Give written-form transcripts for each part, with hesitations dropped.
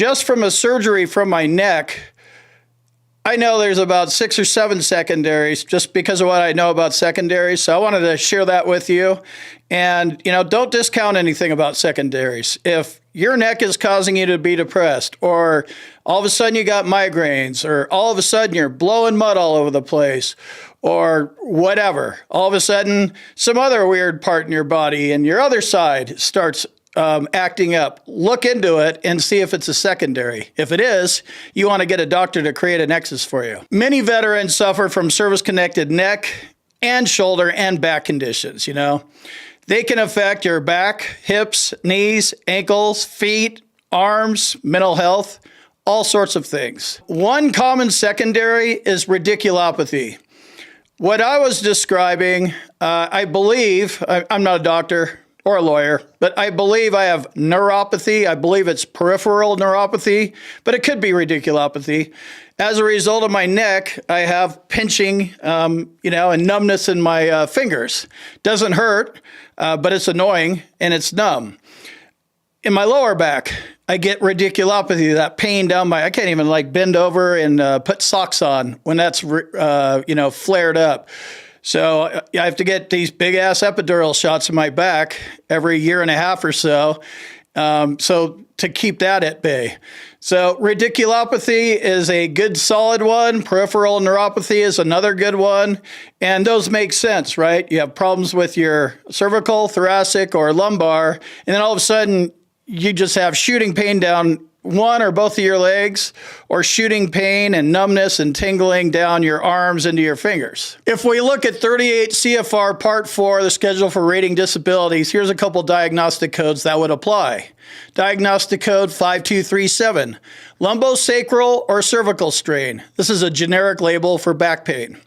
just from a surgery from my neck, I know there's about 6 or 7 secondaries just because of what I know about secondaries. So I wanted to share that with you. And, don't discount anything about secondaries. If your neck is causing you to be depressed, or all of a sudden you got migraines, or all of a sudden you're blowing mud all over the place, or whatever, all of a sudden some other weird part in your body and your other side starts acting up, look into it and see if it's a secondary. If it is, you want to get a doctor to create a nexus for you. Many veterans suffer from service-connected neck and shoulder and back conditions, They can affect your back, hips, knees, ankles, feet, arms, mental health, all sorts of things. One common secondary is radiculopathy. What I was describing, I believe, I'm not a doctor or a lawyer, but I believe I have neuropathy. I believe it's peripheral neuropathy, but it could be radiculopathy. As a result of my neck, I have pinching, and numbness in my fingers. Doesn't hurt, but it's annoying and it's numb. In my lower back, I get radiculopathy, that pain down I can't even bend over and put socks on when that's, flared up. So I have to get these big ass epidural shots in my back every year and a half or so. So to keep that at bay. So radiculopathy is a good solid one. Peripheral neuropathy is another good one. And those make sense, right? You have problems with your cervical, thoracic, or lumbar. And then all of a sudden you just have shooting pain down one or both of your legs, or shooting pain and numbness and tingling down your arms into your fingers. If we look at 38 CFR Part 4, the Schedule for Rating Disabilities, here's a couple diagnostic codes that would apply. Diagnostic code 5237, lumbosacral or cervical strain. This is a generic label for back pain.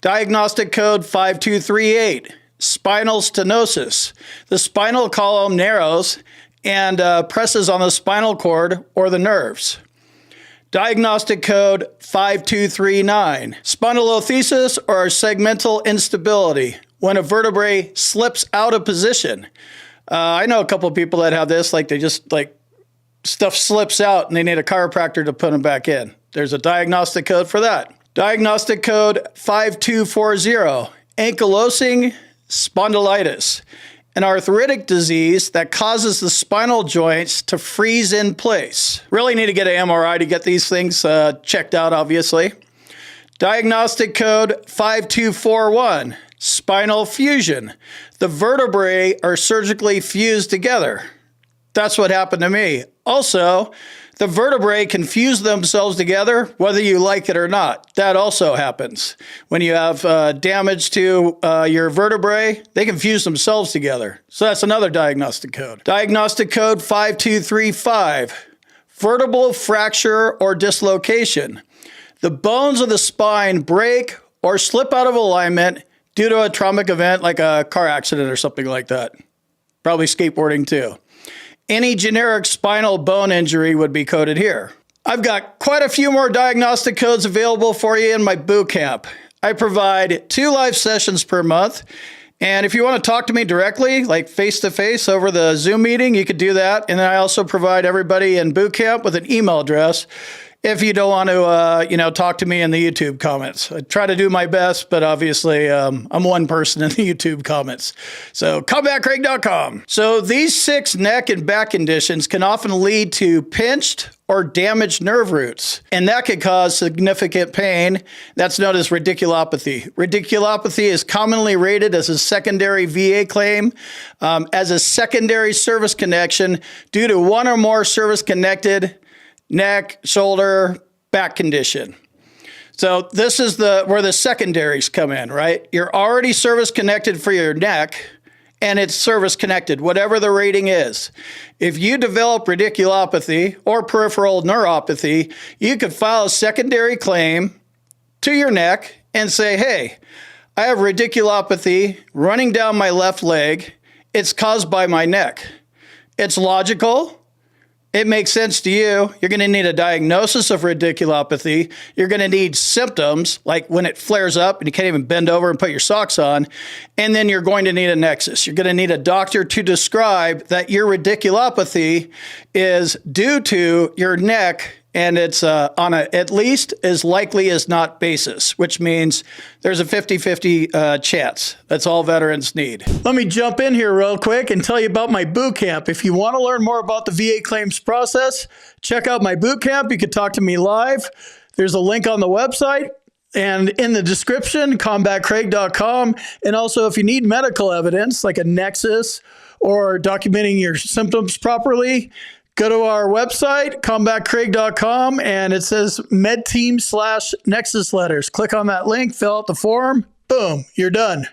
Diagnostic code 5238, spinal stenosis. The spinal column narrows and presses on the spinal cord or the nerves. Diagnostic code 5239, spondylolisthesis or segmental instability, when a vertebrae slips out of position. I know a couple of people that have this, stuff slips out and they need a chiropractor to put them back in. There's a diagnostic code for that. Diagnostic code 5240, ankylosing spondylitis, an arthritic disease that causes the spinal joints to freeze in place. Really need to get an MRI to get these things checked out, obviously. Diagnostic code 5241, spinal fusion. The vertebrae are surgically fused together. That's what happened to me. Also, the vertebrae can fuse themselves together, whether you like it or not. That also happens. When you have damage to your vertebrae, they can fuse themselves together. So that's another diagnostic code. Diagnostic code 5235, vertebral fracture or dislocation. The bones of the spine break or slip out of alignment due to a traumatic event like a car accident or something like that. Probably skateboarding too. Any generic spinal bone injury would be coded here. I've got quite a few more diagnostic codes available for you in my boot camp. I provide 2 live sessions per month. And if you want to talk to me directly, like face-to-face over the Zoom meeting, you could do that. And then I also provide everybody in boot camp with an email address if you don't want to, talk to me in the YouTube comments. I try to do my best, but obviously I'm one person in the YouTube comments. So combatcraig.com. So these 6 neck and back conditions can often lead to pinched or damaged nerve roots, and that could cause significant pain. That's known as radiculopathy. Radiculopathy is commonly rated as a secondary VA claim, as a secondary service connection due to one or more service-connected neck, shoulder, back condition. So this is where the secondaries come in, right? You're already service connected for your neck, and it's service connected, whatever the rating is. If you develop radiculopathy or peripheral neuropathy, you could file a secondary claim to your neck and say, hey, I have radiculopathy running down my left leg. It's caused by my neck. It's logical. it makes sense to you. You're going to need a diagnosis of radiculopathy. You're going to need symptoms, like when it flares up and you can't even bend over and put your socks on. And then you're going to need a nexus. You're going to need a doctor to describe that your radiculopathy is due to your neck, and it's on a at least as likely as not basis, which means there's a 50-50 chance. That's all veterans need. Let me jump in here real quick and tell you about my boot camp. If you want to learn more about the VA claims process, check out my boot camp. You can talk to me live. There's a link on the website and in the description, combatcraig.com. And also, if you need medical evidence like a nexus or documenting your symptoms properly, go to our website, combatcraig.com, and it says medteam/nexus letters. Click on that link, fill out the form, boom, you're done.